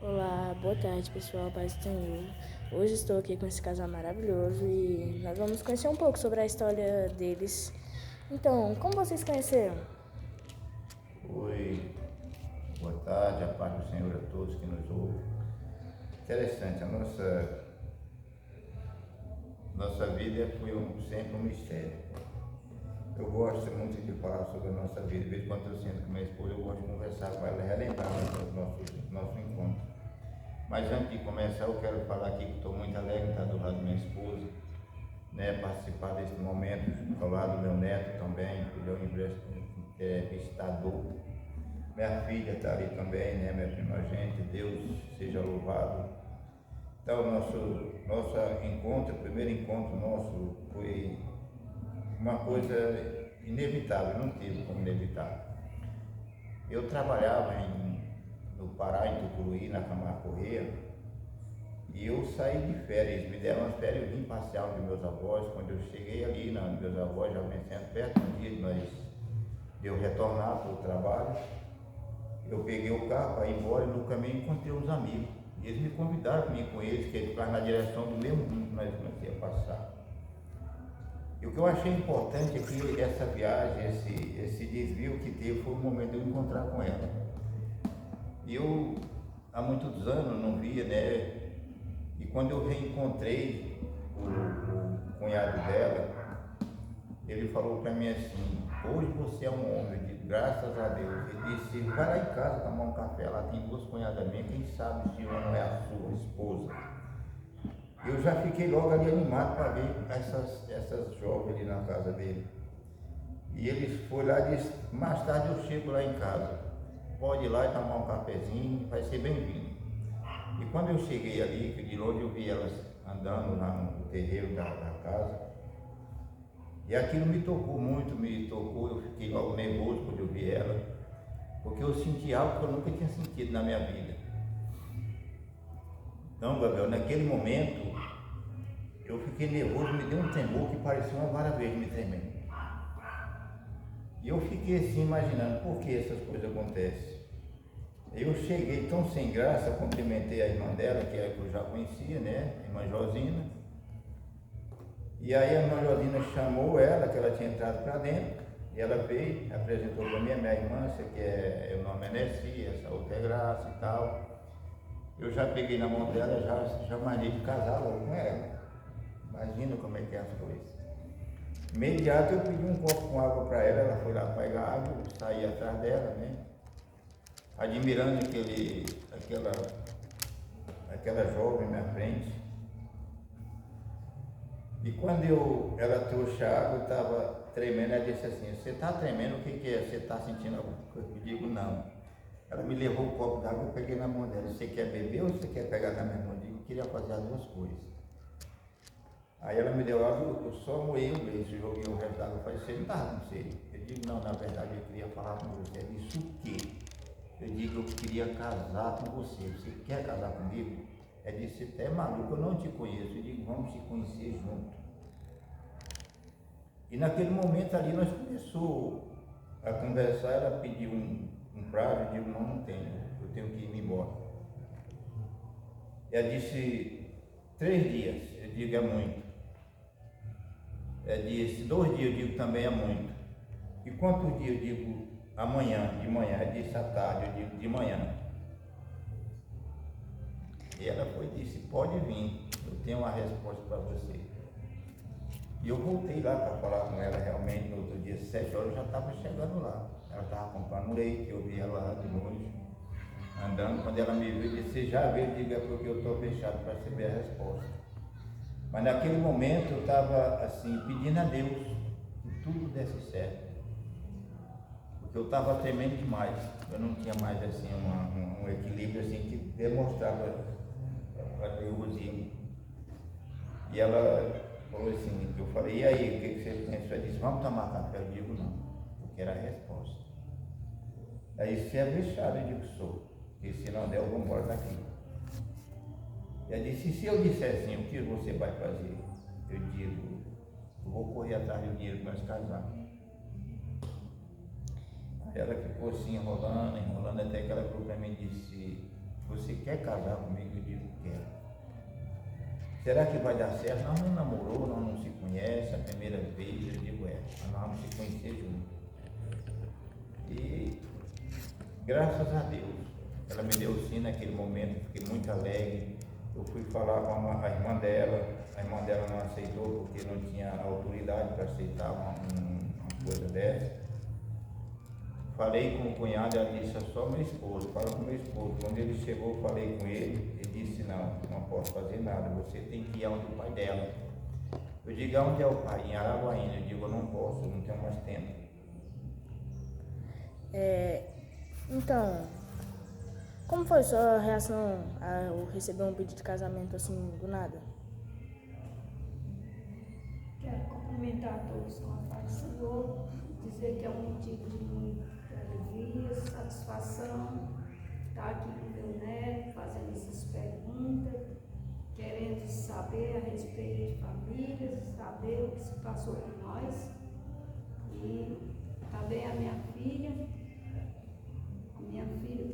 Olá, boa tarde pessoal, paz do Senhor. Hoje estou aqui com esse casal maravilhoso e nós vamos conhecer um pouco sobre a história deles. Então, como vocês conheceram? Oi, boa tarde, a paz do Senhor a todos que nos ouvem. Interessante, a nossa vida foi sempre um mistério. Eu gosto muito de falar sobre a nossa vida, de vez em quando eu sinto com minha esposa, eu gosto de conversar com ela, relembrar nosso encontro. Mas antes de começar, eu quero falar aqui que estou muito alegre de estar do lado da minha esposa, né, participar desse momento, ao lado do meu neto também, ele é visitador. Minha filha está ali também, né, minha primogênita, Deus seja louvado. Então, nosso encontro, o primeiro encontro nosso foi uma coisa inevitável, não tive como inevitar. Eu trabalhava no Pará, em Tucuruí, na Camargo Corrêa, e eu saí de férias, me deram umas férias, eu vim passear dos meus avós. Quando eu cheguei ali, meus avós já vencendo perto do dia de eu retornar para o trabalho, eu peguei o carro para ir embora e no caminho encontrei uns amigos. E eles me convidaram para ir com eles, que eles ficaram na direção do mesmo rumo que nós ia passar. E o que eu achei importante é que essa viagem, esse desvio que teve, foi o momento de eu encontrar com ela. E eu, há muitos anos, não via, né? E quando eu reencontrei o cunhado dela, ele falou para mim assim: hoje você é um homem, de graças a Deus. Ele disse: vai lá em casa tomar um café, lá tem duas cunhadas minhas, quem sabe se uma não é a sua esposa. Eu já fiquei logo ali animado para ver essas jovens ali na casa dele. E ele foi lá e disse: mais tarde eu chego lá em casa, pode ir lá e tomar um cafezinho, vai ser bem-vindo. E quando eu cheguei ali, que de longe eu vi elas andando lá no terreiro da casa, e aquilo me tocou muito, eu fiquei logo nervoso quando eu vi ela, porque eu senti algo que eu nunca tinha sentido na minha vida. Então, Gabriel, naquele momento, eu fiquei nervoso, me deu um tremor que parecia uma vara verde me tremendo. E eu fiquei assim imaginando por que essas coisas acontecem. Eu cheguei tão sem graça, cumprimentei a irmã dela, que eu já conhecia, né, a irmã Josina. E aí a irmã Josina chamou ela, que ela tinha entrado para dentro, e ela veio, apresentou para mim: minha irmã, essa aqui o nome é Nessi, essa outra é Graça e tal. Eu já peguei na mão dela, já mandei de casar logo com ela. Imagina como é que é as coisas. Imediato eu pedi um copo com água para ela, ela foi lá pegar água, eu saí atrás dela, né? Admirando aquela jovem na frente. E quando ela trouxe a água, eu estava tremendo, ela disse assim: você está tremendo, o que é? Você está sentindo alguma coisa? Eu digo: não. Ela me levou um copo d'água, eu peguei na mão dela: você quer beber ou você quer pegar na minha mão? Eu digo: eu queria fazer as duas coisas. Aí ela me deu água, eu só moei o beijo, joguei o resto d'água. Eu falei: você não estava com sede? Eu digo: não, na verdade eu queria falar com você. Ela disse: o quê? Eu digo: eu queria casar com você. Você quer casar comigo? Ela disse: você é maluco, eu não te conheço. Eu digo: vamos se conhecer junto. E naquele momento ali nós começamos a conversar. Ela pediu um prazo, eu digo: não tenho, eu tenho que ir embora. Ela disse: 3 dias. Eu digo: é muito. Ela disse: 2 dias. Eu digo: também é muito. E quantos dias? Eu digo: amanhã, de manhã. Ela disse: à tarde. Eu digo: de manhã. E ela foi e disse: pode vir, eu tenho uma resposta para você. E eu voltei lá para falar com ela. Realmente no outro dia, 7 horas, eu já estava chegando lá. Ela estava comprando leite, eu vi ela lá de longe, andando. Quando ela me viu, disse: você já veio? Diga, porque eu estou fechado para receber a resposta. Mas naquele momento eu estava assim, pedindo a Deus que tudo desse certo. Porque eu estava tremendo demais. Eu não tinha mais assim um equilíbrio assim que demonstrava para Deus. E ela falou assim: eu falei: e aí, o que você pensa? Ela disse: vamos tomar café? Eu digo: não, porque era a resposta. Aí: se é fechado? Eu digo: sou, e se não der, eu vou embora daqui. E ela disse: e se eu disser assim, o que você vai fazer? Eu digo: eu vou correr atrás do dinheiro para nós casarmos. Ela ficou assim enrolando, até que ela falou para mim e disse: você quer casar comigo? Eu digo, quero. Será que vai dar certo? Nós não namorou, nós não se conhece a primeira vez. Eu digo, nós vamos se conhecer juntos. E graças a Deus, ela me deu sim naquele momento, fiquei muito alegre. Eu fui falar com a irmã dela não aceitou porque não tinha autoridade para aceitar uma coisa dessa. Falei com o cunhado, ela disse, é só meu esposo, fala com meu esposo. Quando ele chegou, eu falei com ele, ele disse, não posso fazer nada, você tem que ir onde o pai dela. Eu digo, onde é o pai? Em Araguaína. Eu digo, eu não posso, eu não tenho mais tempo. Então, como foi sua reação ao receber um pedido de casamento assim, do nada? Quero cumprimentar a todos com a paz do Senhor, dizer que é um motivo de muita alegria, satisfação, estar aqui com meu neto, fazendo essas perguntas, querendo saber a respeito de famílias, saber o que se passou com nós. E também a minha filha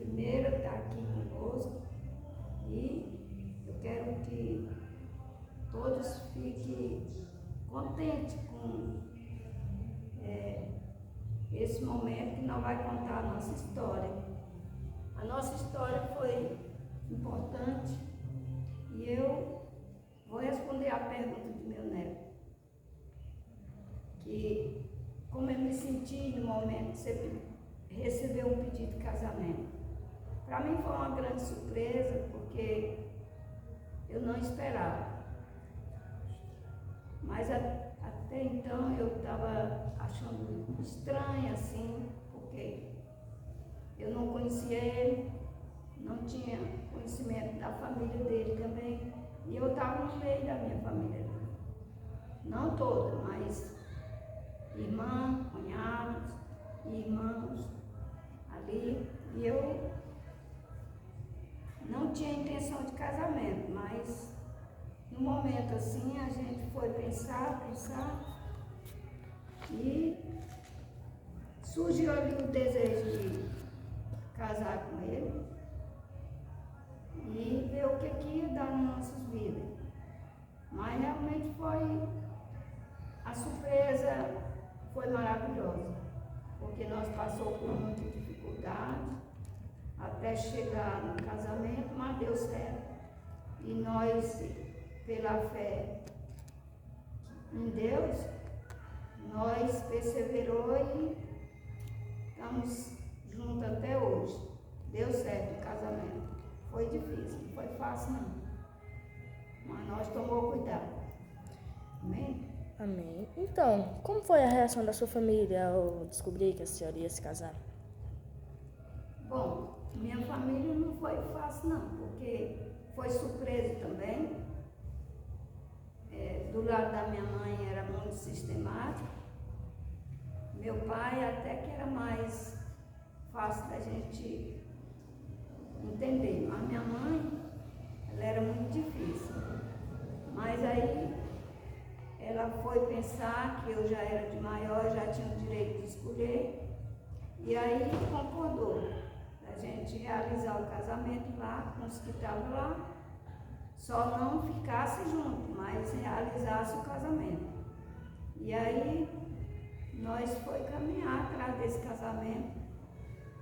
primeira está aqui conosco, e eu quero que todos fiquem contentes com esse momento que nós vamos contar a nossa história. A nossa história foi importante e eu vou responder a pergunta do meu neto, que como eu me senti no momento que você recebeu um pedido de casamento. Para mim foi uma grande surpresa, porque eu não esperava. Mas até então eu estava achando estranho assim, porque eu não conhecia ele, não tinha conhecimento da família dele também, e eu estava no meio da minha família dele. Não toda, mas irmã, cunhados e irmãos ali, e eu não tinha intenção de casamento, mas no momento assim a gente foi pensar, e surgiu ali o desejo de casar com ele e ver o que ia dar nas nossas vidas. Mas realmente a surpresa foi maravilhosa, porque nós passamos por muita dificuldade até chegar no casamento, mas deu certo. E nós, pela fé em Deus, nós perseverou e estamos juntos até hoje. Deu certo o casamento. Foi difícil, não foi fácil não. Mas nós tomamos cuidado. Amém? Amém. Então, como foi a reação da sua família ao descobrir que a senhora ia se casar? Bom, minha família não foi fácil não, porque foi surpresa também. Do lado da minha mãe era muito sistemático. Meu pai até que era mais fácil da gente entender. Mas minha mãe, ela era muito difícil. Mas aí ela foi pensar que eu já era de maior, já tinha o direito de escolher. E aí concordou a gente realizar o casamento lá, com os que estavam lá, só não ficasse junto, mas realizasse o casamento. E aí nós foi caminhar atrás desse casamento,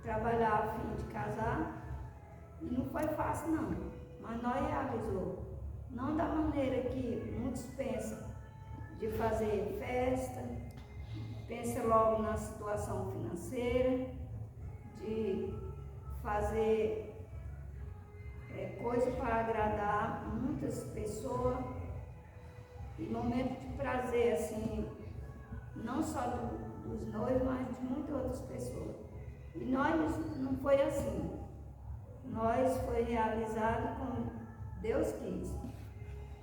trabalhar a fim de casar, e não foi fácil não, mas nós realizou. Não da maneira que muitos pensam, de fazer festa, pensa logo na situação financeira, de fazer coisa para agradar muitas pessoas, e momento de prazer, assim, não só dos noivos, mas de muitas outras pessoas. E nós não foi assim. Nós foi realizado como Deus quis,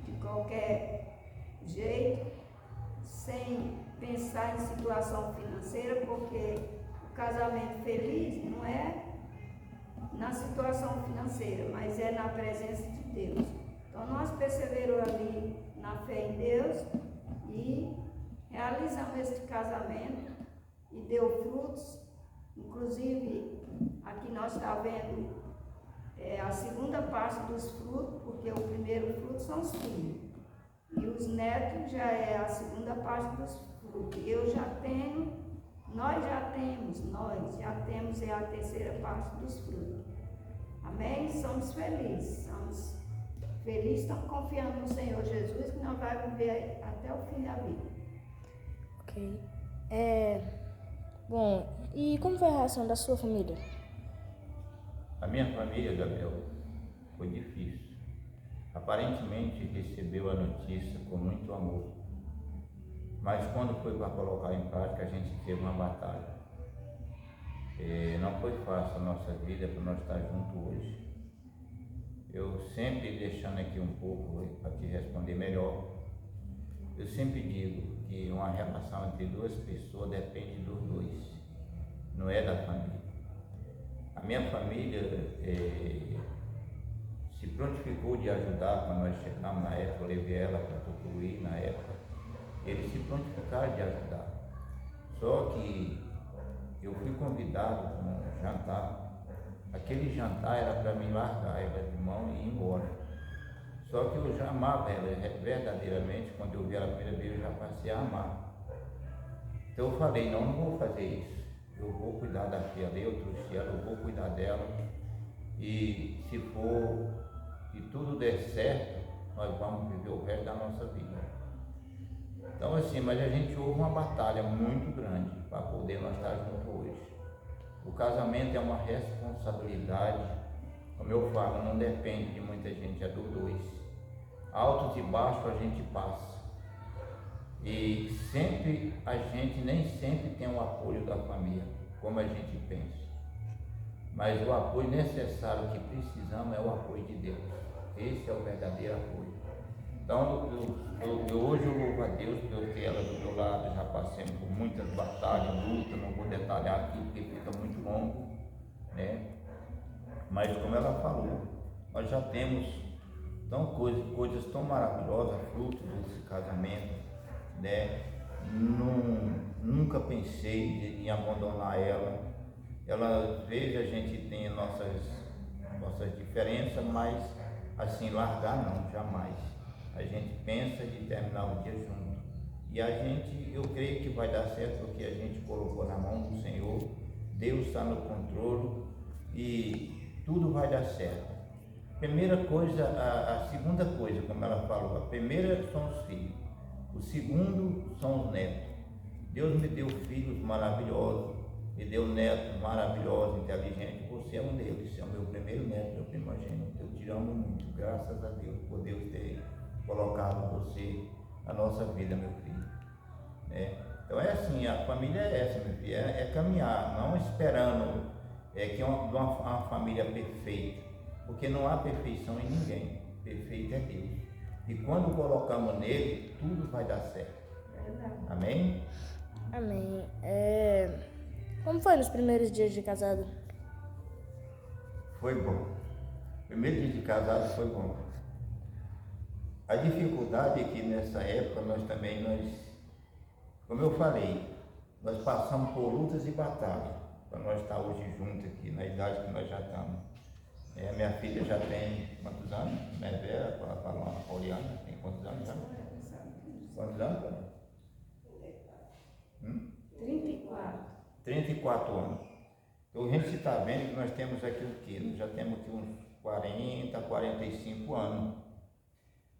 de qualquer jeito, sem pensar em situação financeira, porque o casamento feliz não é na situação financeira, mas é na presença de Deus. Então nós perseveramos ali na fé em Deus e realizamos este casamento e deu frutos. Inclusive, aqui nós estamos vendo é a segunda parte dos frutos, porque o primeiro fruto são os filhos. E os netos já é a segunda parte dos frutos. Eu já tenho, nós já temos é a terceira parte dos frutos. Amém? Somos felizes, estamos confiando no Senhor Jesus, que nós vamos viver até o fim da vida. Ok. Bom, e como foi a reação da sua família? A minha família, Gabriel, foi difícil. Aparentemente recebeu a notícia com muito amor, mas quando foi para colocar em prática, a gente teve uma batalha. Não foi fácil a nossa vida para nós estar juntos hoje. Eu sempre, deixando aqui um pouco para te responder melhor, eu sempre digo que uma relação entre duas pessoas depende dos dois, não é da família. A minha família se prontificou de ajudar quando nós chegamos na época, eu levei ela para Tucuruí na época, eles se prontificaram de ajudar. Só que eu fui convidado para um jantar. Aquele jantar era para mim largar ela de mão e ir embora. Só que eu já amava ela verdadeiramente. Quando eu vi ela a primeira vez, eu já passei a amar. Então eu falei, não vou fazer isso. Eu vou cuidar da filha dela, eu trouxe ela, eu vou cuidar dela. E se tudo der certo, nós vamos viver o resto da nossa vida. Então assim, mas a gente houve uma batalha muito grande para poder nós estar juntos hoje. O casamento é uma responsabilidade, como eu falo, não depende de muita gente, é dos dois. Altos e baixos a gente passa. E nem sempre tem o apoio da família, como a gente pensa. Mas o apoio necessário que precisamos é o apoio de Deus. Esse é o verdadeiro apoio. Então, hoje eu louvo a Deus por eu ter ela do meu lado. Já passei por muitas batalhas, lutas, não vou detalhar aqui porque fica muito longo, né? Mas como ela falou, nós já temos coisas tão maravilosas, frutos desse casamento, né? Nunca pensei em abandonar ela. Ela, às vezes a gente tem nossas diferenças, mas assim, largar não, jamais. A gente pensa de terminar o dia junto. E eu creio que vai dar certo, porque a gente colocou na mão do Senhor, Deus está no controle e tudo vai dar certo. Primeira coisa, a segunda coisa, como ela falou, a primeira são os filhos, o segundo são os netos. Deus me deu filhos maravilhosos, me deu netos maravilhosos, inteligentes. Você é um deles, você é o meu primeiro neto, meu primogênito. Eu te amo muito, graças a Deus, por Deus ter colocado você na nossa vida, meu filho. Então é assim, a família é essa, meu filho, é caminhar, não esperando que uma família perfeita, porque não há perfeição em ninguém, perfeito é Deus. E quando colocamos nele, tudo vai dar certo. Amém? Amém. Como foi nos primeiros dias de casado? Foi bom. Primeiro dia de casado foi bom. A dificuldade é que nessa época como eu falei, nós passamos por lutas e batalhas para nós estar hoje juntos aqui, na idade que nós já estamos. Minha filha já tem quantos anos? Minha Vera, para uma Pauliana, tem quantos anos já? Quantos anos? 34 anos. Então a gente está vendo que nós temos aqui o quê? Nós já temos aqui uns 40, 45 anos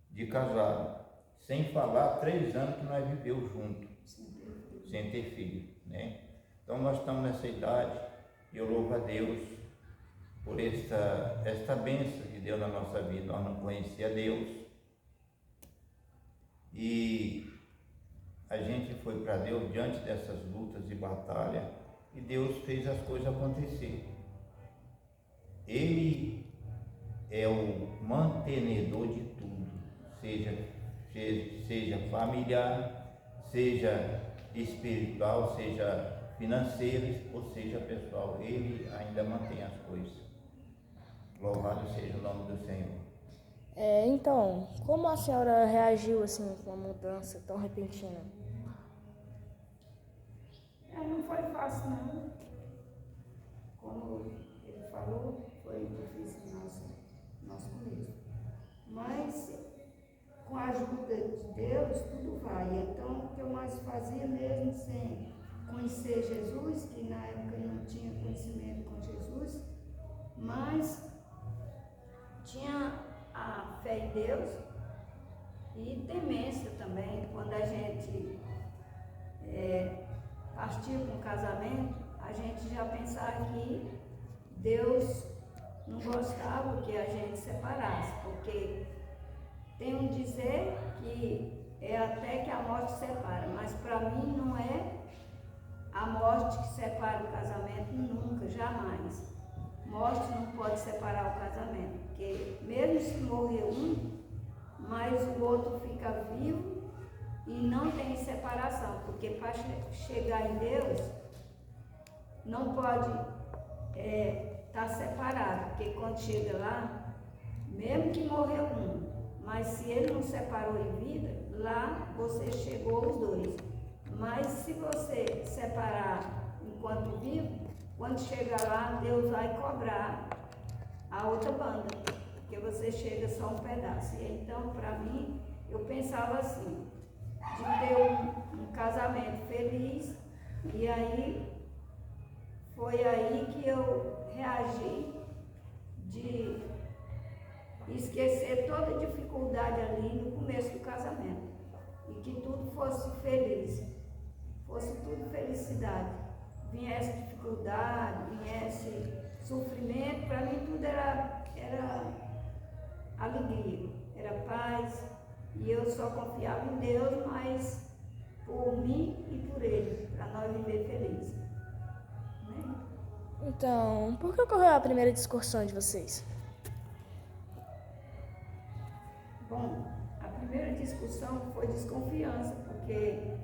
de casado, sem falar 3 anos que nós vivemos juntos, sem ter filho, né? Então nós estamos nessa idade e eu louvo a Deus por esta bênção de Deus na nossa vida. Nós não conhecíamos Deus e a gente foi para Deus diante dessas lutas e batalhas e Deus fez as coisas acontecer. Ele é o mantenedor de tudo, seja familiar, seja espiritual, seja financeiro, ou seja pessoal, ele ainda mantém as coisas. Louvado seja o nome do Senhor. Então, como a senhora reagiu assim com uma mudança tão repentina? Não foi fácil não. Como ele falou, foi difícil nós pai. Então, o que eu mais fazia mesmo sem conhecer Jesus, que na época eu não tinha conhecimento com Jesus, mas tinha a fé em Deus e temência também. Quando a gente partiu para um casamento, a gente já pensava que Deus não gostava que a gente separasse, porque tem um dizer que é até que a morte separa, mas para mim não é a morte que separa o casamento, nunca, jamais. Morte não pode separar o casamento, porque mesmo se morrer um, mas o outro fica vivo e não tem separação, porque para chegar em Deus não pode estar separado, porque quando chega lá, mesmo que morreu um, mas se ele não separou em vida, lá você chegou os dois. Mas se você separar enquanto vivo, quando chegar lá, Deus vai cobrar a outra banda, porque você chega só um pedaço. E então, para mim, eu pensava assim, de ter um casamento feliz, e aí foi aí que eu reagi de esquecer toda a dificuldade ali no começo do casamento e que tudo fosse feliz, fosse tudo felicidade, viesse dificuldade, viesse sofrimento, para mim tudo era alegria, era paz, e eu só confiava em Deus, mas por mim e por Ele, para nós viver felizes. Né? Então, por que ocorreu a primeira discussão de vocês? Bom, a primeira discussão foi desconfiança, porque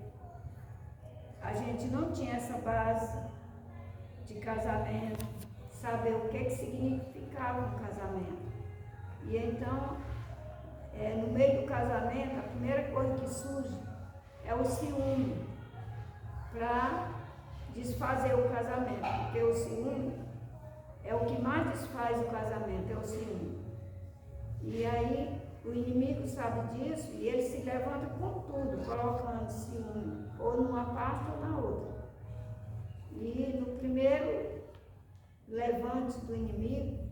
a gente não tinha essa base de casamento, saber o que significava um casamento. E então, no meio do casamento, a primeira coisa que surge é o ciúme, para desfazer o casamento, porque o ciúme é o que mais desfaz o casamento, é o ciúme. E aí, o inimigo sabe disso e ele se levanta com tudo, colocando ciúme, ou numa parte ou na outra. E no primeiro levante do inimigo,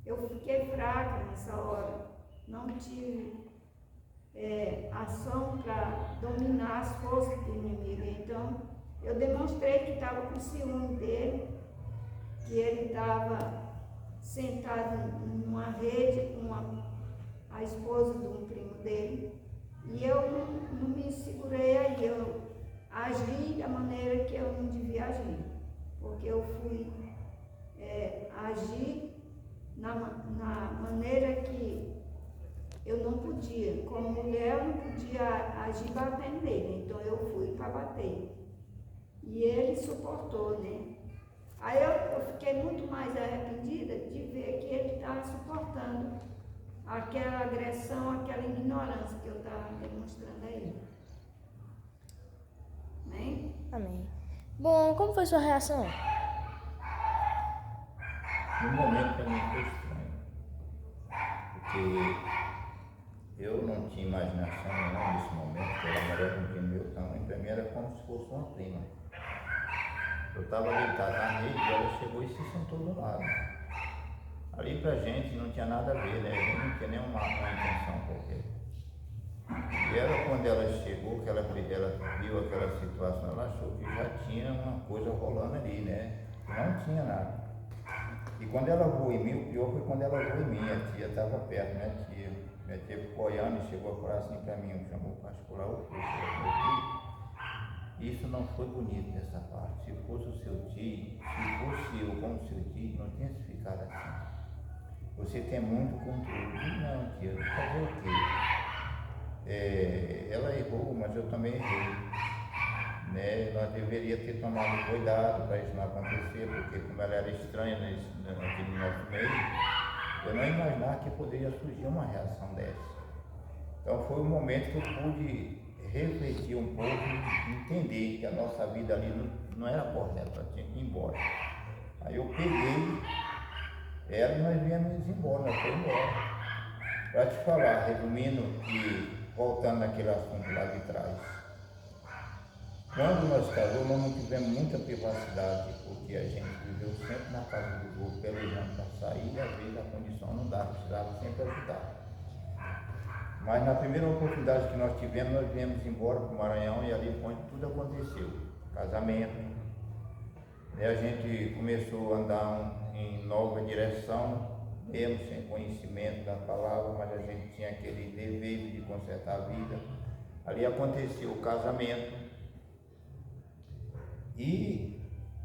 eu fiquei fraca nessa hora, não tive ação para dominar as forças do inimigo. Então, eu demonstrei que estava com ciúme dele, que ele estava sentado numa rede com a esposa de um primo dele, e eu não me segurei aí, eu agi da maneira que eu não devia agir, porque eu fui agir na maneira que eu não podia, como mulher eu não podia agir batendo nele, então eu fui para bater, e ele suportou, né? Aí eu fiquei muito mais arrependida de ver que ele estava suportando aquela agressão, aquela ignorância que eu estava demonstrando a ele. Amém? Amém. Bom, como foi sua reação? No momento para mim foi estranho, porque eu não tinha imaginação nenhuma nesse momento, que era mulher com meu tamanho, para mim era como se fosse uma prima. Eu estava deitado na rede e ela chegou e se sentou do lado. Ali pra gente não tinha nada a ver, né? A gente não tinha nenhuma intenção qualquer. E ela, quando ela chegou, que ela viu aquela situação, ela achou que já tinha uma coisa rolando ali, né? Não tinha nada. E quando ela voou em mim, o pior foi quando ela voou em mim, a tia estava perto, minha tia ficou olhando e chegou a falar assim para mim, chamou o particular, o filho. Isso não foi bonito nessa parte. Se fosse o seu tio, se fosse eu como seu tio, não tinha se ficado assim. Você tem muito controle. Não, tia, fazer o quê? Ela errou, mas eu também errei. Né? Nós deveríamos ter tomado cuidado para isso não acontecer, porque como ela era estranha aqui no nosso meio, eu não imaginava que poderia surgir uma reação dessa. Então foi um momento que eu pude refletir um pouco e entender que a nossa vida ali não era correta, ela tinha que ir embora. Aí eu peguei ela e nós viemos embora, nós fomos embora. Para te falar, resumindo e voltando naquele assunto lá de trás, Quando nós casamos, nós não tivemos muita privacidade, porque a gente viveu sempre na casa do outro, pelejando para sair, e às vezes a condição não dava, precisava sempre ajudar. Mas na primeira oportunidade que nós tivemos, nós viemos embora para o Maranhão e ali foi onde tudo aconteceu. Casamento, a gente começou a andar em nova direção, mesmo sem conhecimento da palavra, mas a gente tinha aquele dever de consertar a vida. Ali aconteceu o casamento e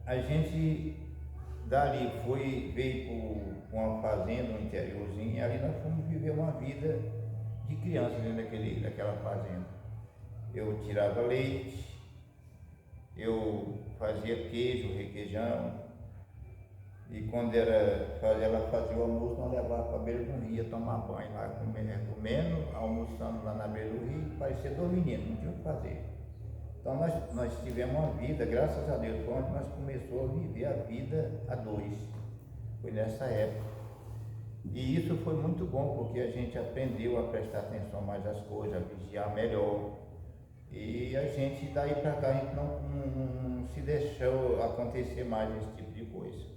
a gente dali veio para uma fazenda, um interiorzinho, e ali nós fomos viver uma vida de criança dentro daquela fazenda. Eu tirava leite, eu fazia queijo, requeijão, e quando ela fazia o almoço, nós levava para a beira do rio, tomar banho lá, comendo, almoçando lá na beira do rio, parecia dois meninos, não tinha o que fazer. Então nós tivemos uma vida, graças a Deus, foi onde nós começamos a viver a vida a dois, foi nessa época. E isso foi muito bom, porque a gente aprendeu a prestar atenção mais às coisas, a vigiar melhor. E a gente, daí para cá, a gente não se deixou acontecer mais esse tipo de coisa.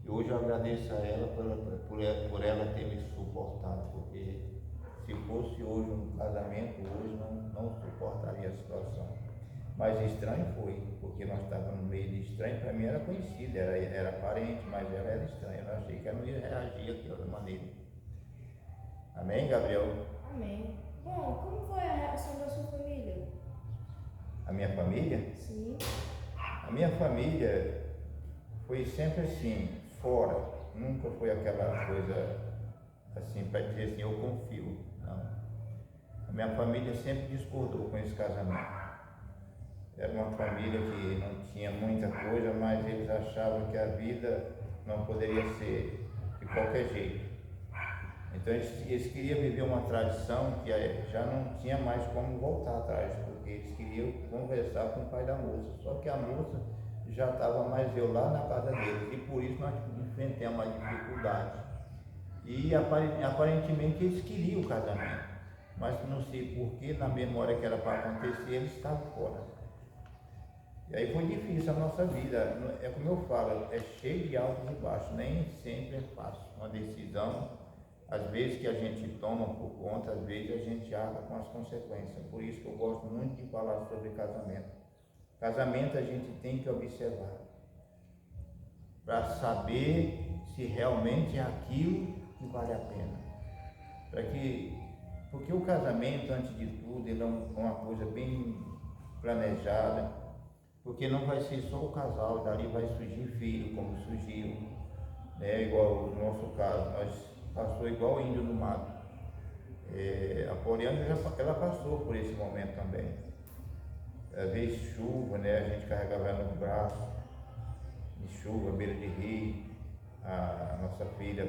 E hoje eu agradeço a ela por ela ter me suportado, porque se fosse hoje um casamento, hoje não suportaria a situação. Mas estranho foi, porque nós estávamos no meio de estranho, para mim era conhecida, era parente, mas ela era estranha. Eu achei que ela não ia reagir de outra maneira. Amém, Gabriel? Amém. Bom, como foi a reação da sua família? A minha família? Sim. A minha família foi sempre assim, fora. Nunca foi aquela coisa assim, para dizer assim, eu confio. Não. A minha família sempre discordou com esse casamento. Era uma família que não tinha muita coisa, mas eles achavam que a vida não poderia ser de qualquer jeito. Então eles queriam viver uma tradição que já não tinha mais como voltar atrás, porque eles queriam conversar com o pai da moça. Só que a moça já estava mais eu lá na casa deles, e por isso nós enfrentamos a dificuldade. E aparentemente eles queriam o casamento, mas não sei porquê, na memória que era para acontecer, eles estavam fora. E aí foi difícil a nossa vida, é como eu falo, é cheio de altos e baixos, nem sempre é fácil. Uma decisão, às vezes que a gente toma por conta, às vezes a gente arca com as consequências. Por isso que eu gosto muito de falar sobre casamento. Casamento a gente tem que observar, para saber se realmente é aquilo que vale a pena. Porque o casamento, antes de tudo, ele é uma coisa bem planejada, porque não vai ser só o casal, dali vai surgir filho, como surgiu, né? Igual no nosso caso, nós passou igual índio no mato. A Poliana ela passou por esse momento também. Às vezes chuva, né? A gente carregava ela no braço, de chuva, beira de rio, a nossa filha,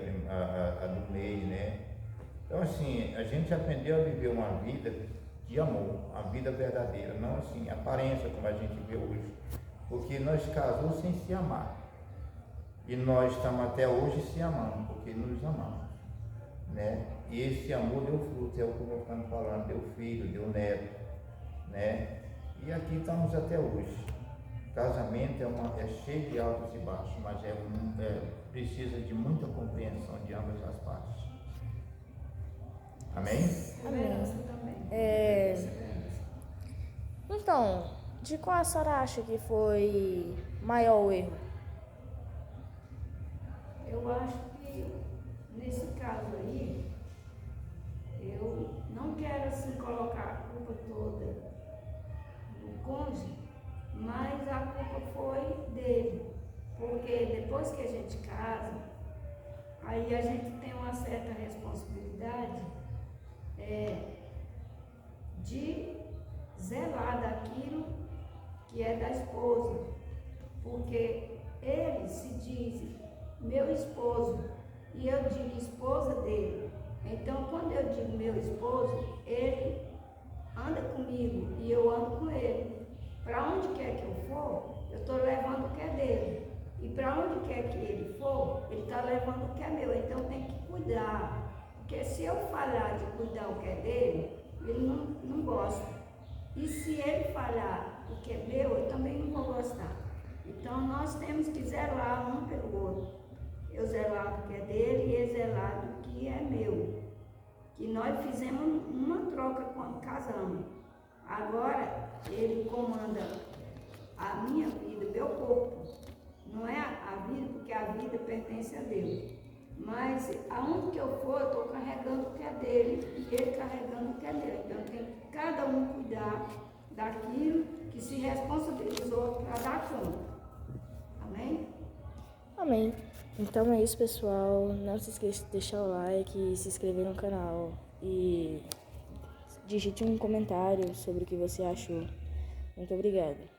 a do meio, né? Então assim, a gente aprendeu a viver uma vida de amor, a vida verdadeira, não assim, aparência como a gente vê hoje, porque nós casamos sem se amar, e nós estamos até hoje se amando, porque nos amamos, né? E esse amor deu fruto, é o que eu vou ficando falando, deu filho, deu neto, né? E aqui estamos até hoje. Casamento é cheio de altos e baixos, mas precisa de muita compreensão de ambas as partes. Amém? Amém. Então, de qual a senhora acha que foi maior o erro? Eu acho que nesse caso aí, eu não quero assim colocar a culpa toda no cônjuge, mas a culpa foi dele, porque depois que a gente casa, aí a gente tem uma certa responsabilidade de zelar daquilo que é da esposa, porque ele se diz meu esposo e eu digo esposa dele. Então, quando eu digo meu esposo, ele anda comigo e eu ando com ele. Para onde quer que eu for, eu estou levando o que é dele. E para onde quer que ele for, ele está levando o que é meu. Então, tem que cuidar. Porque se eu falhar de cuidar o que é dele, ele não gosta. E se ele falhar o que é meu, eu também não vou gostar. Então nós temos que zelar um pelo outro. Eu zelar do que é dele e ele zelar do que é meu. Que nós fizemos uma troca quando casamos. Agora ele comanda a minha vida, meu corpo. Não é a vida, porque a vida pertence a Deus. Mas aonde que eu for, eu estou carregando o que é dele e ele carregando o que é dele. Então tem que cada um cuidar daquilo que se responsabilizou para dar conta. Amém? Amém. Então é isso, pessoal. Não se esqueça de deixar o like, se inscrever no canal e digite um comentário sobre o que você achou. Muito obrigada.